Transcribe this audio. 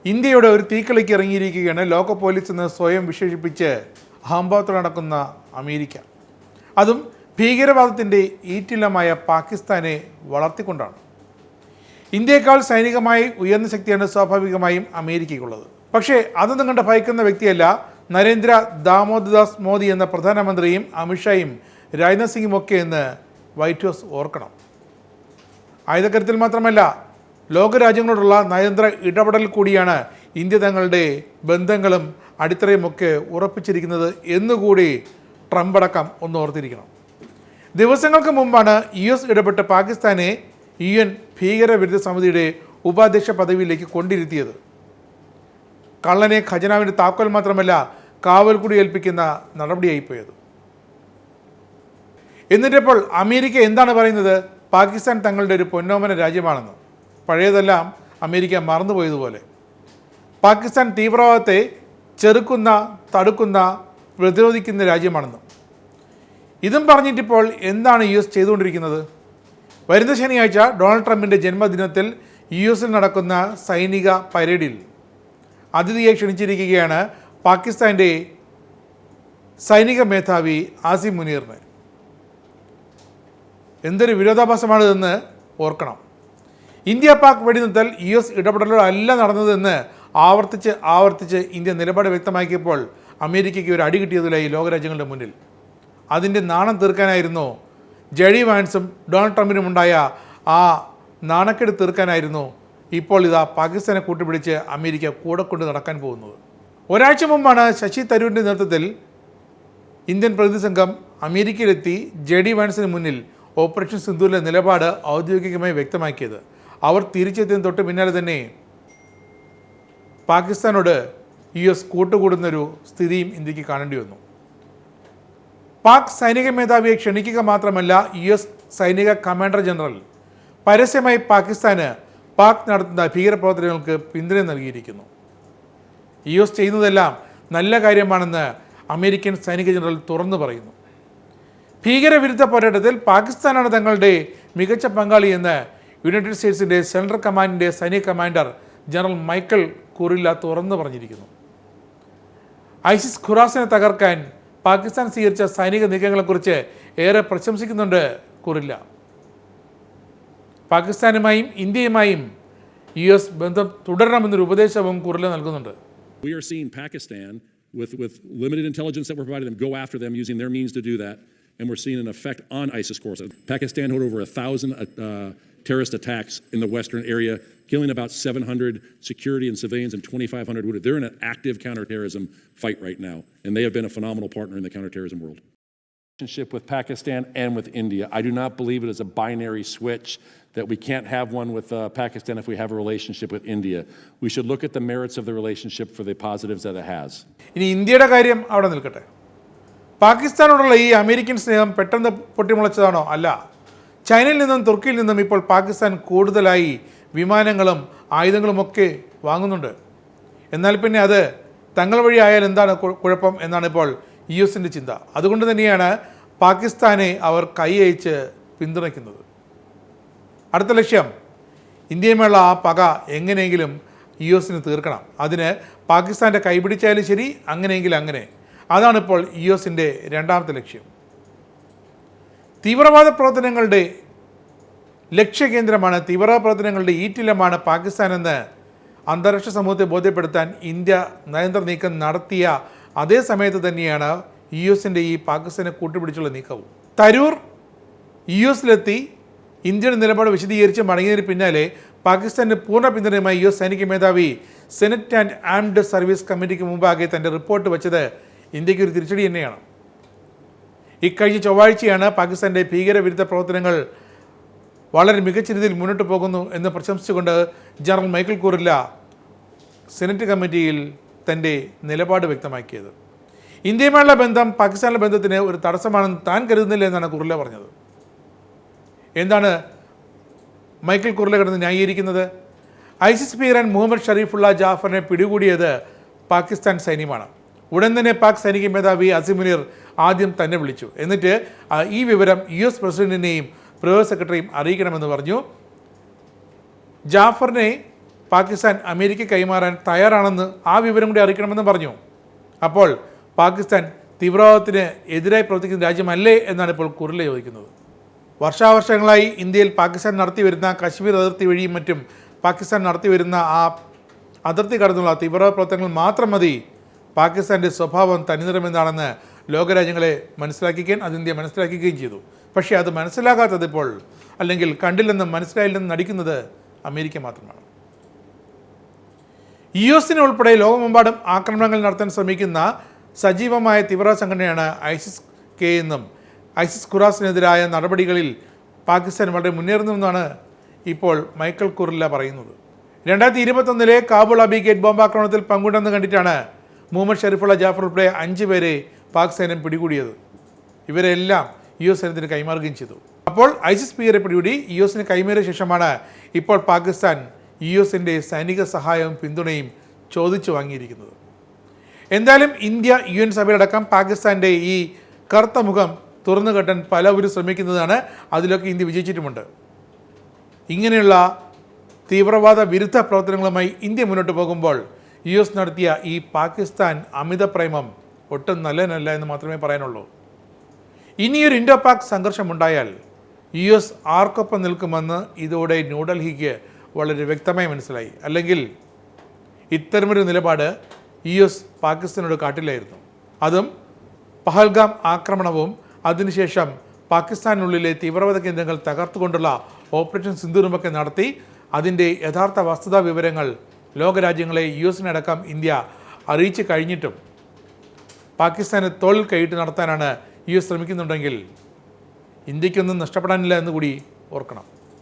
ഇന്ത്യയുടെ ഒരു തീക്കളിക്ക് ഇറങ്ങിയിരിക്കുകയാണ് ലോക പോലീസ് എന്ന് സ്വയം വിശേഷിപ്പിച്ച് അഹംഭാവത്തോടെ നടക്കുന്ന അമേരിക്ക. അതും ഭീകരവാദത്തിൻ്റെ ഈറ്റില്ലമായ പാകിസ്ഥാനെ വളർത്തിക്കൊണ്ടാണ്. ഇന്ത്യയേക്കാൾ സൈനികമായി ഉയർന്ന ശക്തിയാണ് സ്വാഭാവികമായും അമേരിക്കയ്ക്കുള്ളത്. പക്ഷേ അതൊന്നും കണ്ട് ഭയക്കുന്ന വ്യക്തിയല്ല നരേന്ദ്ര ദാമോദർദാസ് മോദി എന്ന പ്രധാനമന്ത്രിയും അമിത്ഷായും രാജ്നാഥ് സിംഗും ഒക്കെ എന്ന് വൈറ്റ് ഹൗസ് ഓർക്കണം. ആയുധക്കരുത്തിൽ മാത്രമല്ല, ലോകരാജ്യങ്ങളോടുള്ള നയതന്ത്ര ഇടപെടൽ കൂടിയാണ് ഇന്ത്യ തങ്ങളുടെ ബന്ധങ്ങളും അടിത്തറയുമൊക്കെ ഉറപ്പിച്ചിരിക്കുന്നത് എന്നുകൂടി ട്രംപ് അടക്കം ഒന്ന് ഓർത്തിരിക്കണം. ദിവസങ്ങൾക്ക് മുമ്പാണ് US ഇടപെട്ട് പാകിസ്ഥാനെ UN ഭീകരവിരുദ്ധ സമിതിയുടെ ഉപാധ്യക്ഷ പദവിയിലേക്ക് കൊണ്ടിരുത്തിയത്. കള്ളനെ ഖജനാവിൻ്റെ താക്കോൽ മാത്രമല്ല കാവൽ കൂടി ഏൽപ്പിക്കുന്ന നടപടിയായിപ്പോയത്. എന്നിട്ടിപ്പോൾ അമേരിക്ക എന്താണ് പറയുന്നത്? പാകിസ്ഥാൻ തങ്ങളുടെ ഒരു പൊന്നോമന രാജ്യമാണെന്ന്. പഴയതെല്ലാം അമേരിക്ക മറന്നുപോയതുപോലെ. പാകിസ്ഥാൻ തീവ്രവാദത്തെ ചെറുക്കുന്ന, തടുക്കുന്ന, പ്രതിരോധിക്കുന്ന രാജ്യമാണെന്ന്. ഇതും പറഞ്ഞിട്ടിപ്പോൾ എന്താണ് US ചെയ്തുകൊണ്ടിരിക്കുന്നത്? വരുന്ന ശനിയാഴ്ച ഡൊണാൾഡ് ട്രംപിൻ്റെ ജന്മദിനത്തിൽ US നടക്കുന്ന സൈനിക പരേഡിൽ അതിഥിയെ ക്ഷണിച്ചിരിക്കുകയാണ് പാകിസ്ഥാൻ്റെ സൈനിക മേധാവി ആസിം മുനീറിനെ. എന്തൊരു വിരോധാഭാസമാണിതെന്ന് ഓർക്കണം. ഇന്ത്യ പാക് വെടിനിർത്തൽ US ഇടപെടലുകളല്ല നടന്നതെന്ന് ആവർത്തിച്ച് ഇന്ത്യ നിലപാട് വ്യക്തമാക്കിയപ്പോൾ അമേരിക്കയ്ക്ക് ഒരു അടി കിട്ടിയതിലായി ലോകരാജ്യങ്ങളുടെ മുന്നിൽ. അതിൻ്റെ നാണം തീർക്കാനായിരുന്നു JD വാൻസും ഡൊണാൾഡ് ട്രംപിനും ഉണ്ടായ ആ നാണക്കേട് തീർക്കാനായിരുന്നു ഇപ്പോൾ ഇതാ പാകിസ്ഥാനെ കൂട്ടുപിടിച്ച് അമേരിക്ക കൂടെ കൊണ്ട് നടക്കാൻ പോകുന്നത്. ഒരാഴ്ച മുമ്പാണ് ശശി തരൂരിൻ്റെ നേതൃത്വത്തിൽ ഇന്ത്യൻ പ്രതിനിധി സംഘം അമേരിക്കയിലെത്തി JD വാൻസിന് മുന്നിൽ ഓപ്പറേഷൻ സിന്ദൂരിലെ നിലപാട് ഔദ്യോഗികമായി വ്യക്തമാക്കിയത്. അവർ തിരിച്ചെത്തിയതിന് തൊട്ട് പിന്നാലെ തന്നെ പാകിസ്ഥാനോട് US കൂട്ടുകൂടുന്നൊരു സ്ഥിതിയും ഇന്ത്യക്ക് കാണേണ്ടി വന്നു. പാക് സൈനിക മേധാവിയെ ക്ഷണിക്കുക മാത്രമല്ല, US സൈനിക കമാൻഡർ ജനറൽ പരസ്യമായി പാകിസ്ഥാന് പാക് നടത്തുന്ന ഭീകരപ്രവർത്തനങ്ങൾക്ക് പിന്തുണ നൽകിയിരിക്കുന്നു. US ചെയ്യുന്നതെല്ലാം നല്ല കാര്യമാണെന്ന് അമേരിക്കൻ സൈനിക ജനറൽ തുറന്നു പറയുന്നു. ഭീകരവിരുദ്ധ പോരാട്ടത്തിൽ പാകിസ്ഥാനാണ് തങ്ങളുടെ മികച്ച പങ്കാളിയെന്ന് യുണൈറ്റഡ് സ്റ്റേറ്റ്സിൻ്റെ സെൻട്രൽ കമാൻഡിൻ്റെ സൈനിക കമാൻഡർ ജനറൽ മൈക്കൽ കുറില്ല തുറന്നു പറഞ്ഞിരിക്കുന്നു. ISIS ഖുറാസിനെ തകർക്കാൻ പാകിസ്ഥാൻ സ്വീകരിച്ച സൈനിക നീക്കങ്ങളെക്കുറിച്ച് ഏറെ പ്രശംസിക്കുന്നുണ്ട് കുറില്ല. പാകിസ്ഥാനുമായും ഇന്ത്യയുമായും US ബന്ധം തുടരണമെന്നൊരു ഉപദേശവും കുറില്ല നൽകുന്നുണ്ട്. We are seeing Pakistan with limited intelligence that we're providing them go after them using their means to do that, and we're seeing an effect on ISIS course. Pakistan had over 1,000 terrorist attacks in the western area, killing about 700 security and civilians and 2,500 wounded. They're in an active counterterrorism fight right now, and they have been a phenomenal partner in the counterterrorism world. Relationship with Pakistan and with India. I do not believe it is a binary switch that we can't have one with Pakistan if we have a relationship with India. We should look at the merits of the relationship for the positives that it has. ഇനി ഇന്ത്യയുടെ കാര്യം അവിടെ നിൽക്കട്ടെ. പാകിസ്ഥാനോടുള്ള ഈ American സ്നേഹം പെട്ടെന്ന് പൊട്ടിമുളച്ചതാണോ? അല്ല. ചൈനയിൽ നിന്നും തുർക്കിയിൽ നിന്നും ഇപ്പോൾ പാകിസ്ഥാൻ കൂടുതലായി വിമാനങ്ങളും ആയുധങ്ങളുമൊക്കെ വാങ്ങുന്നുണ്ട്. എന്നാൽ പിന്നെ അത് തങ്ങൾ വഴി ആയാൽ എന്താണ് കുഴപ്പം എന്നാണ് ഇപ്പോൾ US-ൻ്റെ ചിന്ത. അതുകൊണ്ട് തന്നെയാണ് പാകിസ്ഥാനെ അവർ കൈയച്ച് പിന്തുണയ്ക്കുന്നത്. അടുത്ത ലക്ഷ്യം ഇന്ത്യയുമായുള്ള ആ പക എങ്ങനെയെങ്കിലും US-ന് തീർക്കണം. അതിന് പാകിസ്ഥാൻ്റെ കൈപിടിച്ചാലും ശരി, അങ്ങനെയെങ്കിൽ അങ്ങനെ. അതാണിപ്പോൾ US-ൻ്റെ രണ്ടാമത്തെ ലക്ഷ്യം. തീവ്രവാദ പ്രവർത്തനങ്ങളുടെ ലക്ഷ്യകേന്ദ്രമാണ്, തീവ്രവാദ പ്രവർത്തനങ്ങളുടെ ഈറ്റില്ലമാണ് പാകിസ്ഥാനെന്ന് അന്താരാഷ്ട്ര സമൂഹത്തെ ബോധ്യപ്പെടുത്താൻ ഇന്ത്യ നയതന്ത്ര നീക്കം നടത്തിയ അതേ സമയത്ത് തന്നെയാണ് US-ൻ്റെ ഈ പാകിസ്ഥാനെ കൂട്ടുപിടിച്ചുള്ള നീക്കവും. തരൂർ US-ലെത്തി ഇന്ത്യയുടെ നിലപാട് വിശദീകരിച്ച് മടങ്ങിയതിന് പിന്നാലെ പാകിസ്ഥാൻ്റെ പൂർണ്ണ പിന്തുണയുമായി US സൈനിക മേധാവി സെനറ്റ് ആൻഡ് ആംഡ് സർവീസ് കമ്മിറ്റിക്ക് മുമ്പാകെ തൻ്റെ റിപ്പോർട്ട് വെച്ചത് ഇന്ത്യക്ക് ഒരു തിരിച്ചടി തന്നെയാണ്. ഇക്കഴിഞ്ഞ ചൊവ്വാഴ്ചയാണ് പാകിസ്ഥാൻ്റെ ഭീകരവിരുദ്ധ പ്രവർത്തനങ്ങൾ വളരെ മികച്ച രീതിയിൽ മുന്നോട്ട് പോകുന്നു എന്ന് പ്രശംസിച്ചുകൊണ്ട് ജനറൽ മൈക്കൽ കുറില്ല സെനറ്റ് കമ്മിറ്റിയിൽ തൻ്റെ നിലപാട് വ്യക്തമാക്കിയത്. ഇന്ത്യയുമായുള്ള ബന്ധം പാകിസ്ഥാനിലെ ബന്ധത്തിന് ഒരു തടസ്സമാണെന്ന് താൻ കരുതുന്നില്ല എന്നാണ് കുറില്ല പറഞ്ഞത്. എന്താണ് മൈക്കൽ കുറില്ല കിടന്ന് ന്യായീകരിക്കുന്നത്? ISIS ഭീകരൻ മുഹമ്മദ് ഷരീഫുള്ള ജാഫറിനെ പിടികൂടിയത് പാകിസ്ഥാൻ സൈന്യമാണ്. ഉടൻ തന്നെ പാക് സൈനിക മേധാവി ആസിം മുനീർ ആദ്യം തന്നെ വിളിച്ചു. എന്നിട്ട് ഈ വിവരം US പ്രസിഡന്റിനെയും പ്രതിരോധ സെക്രട്ടറിയും അറിയിക്കണമെന്ന് പറഞ്ഞു. ജാഫറിനെ പാകിസ്ഥാൻ അമേരിക്ക കൈമാറാൻ തയ്യാറാണെന്ന് ആ വിവരം കൂടി അറിയിക്കണമെന്ന് പറഞ്ഞു. അപ്പോൾ പാകിസ്ഥാൻ തീവ്രവാദത്തിന് എതിരായി പ്രവർത്തിക്കുന്ന രാജ്യമല്ലേ എന്നാണ് ഇപ്പോൾ കുറില ചോദിക്കുന്നത്. വർഷാവർഷങ്ങളായി ഇന്ത്യയിൽ പാകിസ്ഥാൻ നടത്തിവരുന്ന കശ്മീർ അതിർത്തി വഴിയും മറ്റും പാകിസ്ഥാൻ നടത്തിവരുന്ന ആ അതിർത്തി കടന്നുള്ള തീവ്രവാദ പ്രവർത്തനങ്ങൾ മാത്രം മതി പാകിസ്ഥാൻ്റെ സ്വഭാവം തനിനിറമെന്നാണെന്ന് ലോകരാജ്യങ്ങളെ മനസ്സിലാക്കിക്കാൻ അത് ഇന്ത്യ മനസ്സിലാക്കുകയും ചെയ്തു. പക്ഷേ അത് മനസ്സിലാകാത്തത് ഇപ്പോൾ, അല്ലെങ്കിൽ കണ്ടില്ലെന്നും മനസ്സിലായില്ലെന്നും നടിക്കുന്നത് അമേരിക്ക മാത്രമാണ്. US ഉൾപ്പെടെ ലോകമെമ്പാടും ആക്രമണങ്ങൾ നടത്താൻ ശ്രമിക്കുന്ന സജീവമായ തീവ്രവാദ സംഘടനയാണ് ഐസിസ് കെ എന്നും ഐസിസ് ഖുറാസിനെതിരായ നടപടികളിൽ പാകിസ്ഥാൻ വളരെ മുന്നേറുന്നുവെന്നാണ് ഇപ്പോൾ മൈക്കൽ കുറില്ല പറയുന്നത്. 2021 കാബൂൾ അബി ഗേറ്റ് ബോംബാക്രമണത്തിൽ പങ്കുണ്ടെന്ന് കണ്ടിട്ടാണ് മുഹമ്മദ് ഷെരീഫുള്ള ജാഫർ ഉൾപ്പെടെ 5 പേരെ പാക് സൈന്യം പിടികൂടിയത്. ഇവരെല്ലാം US സൈന്യത്തിന് കൈമാറുകയും ചെയ്തു. അപ്പോൾ ഐസിസ് ഭീകരെ പിടികൂടി US കൈമാറിയ ശേഷമാണ് ഇപ്പോൾ പാകിസ്ഥാൻ US സൈനിക സഹായവും പിന്തുണയും ചോദിച്ചു വാങ്ങിയിരിക്കുന്നത്. എന്തായാലും ഇന്ത്യ UN സഭയിലടക്കം പാകിസ്ഥാൻ്റെ ഈ കറുത്ത മുഖം തുറന്നു കെട്ടാൻ പലവരും ശ്രമിക്കുന്നതാണ്. അതിലൊക്കെ ഇന്ത്യ വിജയിച്ചിട്ടുമുണ്ട്. ഇങ്ങനെയുള്ള തീവ്രവാദ വിരുദ്ധ പ്രവർത്തനങ്ങളുമായി ഇന്ത്യ മുന്നോട്ട് പോകുമ്പോൾ US നടത്തിയ ഈ പാകിസ്ഥാൻ അമിത പ്രേമം ഒട്ടും നല്ലതല്ല എന്ന് മാത്രമേ പറയാനുള്ളൂ. ഇനിയൊരു ഇൻഡോ പാക് സംഘർഷമുണ്ടായാൽ US ആർക്കൊപ്പം നിൽക്കുമെന്ന് ഇതോടെ ന്യൂഡൽഹിക്ക് വളരെ വ്യക്തമായി മനസ്സിലായി. അല്ലെങ്കിൽ ഇത്തരമൊരു നിലപാട് US പാകിസ്ഥാനോട് കാട്ടില്ലായിരുന്നു. അതും പഹൽഗാം ആക്രമണവും അതിനുശേഷം പാകിസ്ഥാനുള്ളിലെ തീവ്രവാദ കേന്ദ്രങ്ങൾ തകർത്തുകൊണ്ടുള്ള ഓപ്പറേഷൻ സിന്ദൂറുമൊക്കെ നടത്തി അതിൻ്റെ യഥാർത്ഥ വസ്തുതാ വിവരങ്ങൾ ലോകരാജ്യങ്ങളെ US ഇന്ത്യ അറിയിച്ചു കഴിഞ്ഞിട്ടും പാകിസ്ഥാനെ തോളിൽ കൈയിട്ട് നടത്താനാണ് US ശ്രമിക്കുന്നുണ്ടെങ്കിൽ ഇന്ത്യക്കൊന്നും നഷ്ടപ്പെടാനില്ല എന്ന് കൂടി ഓർക്കണം.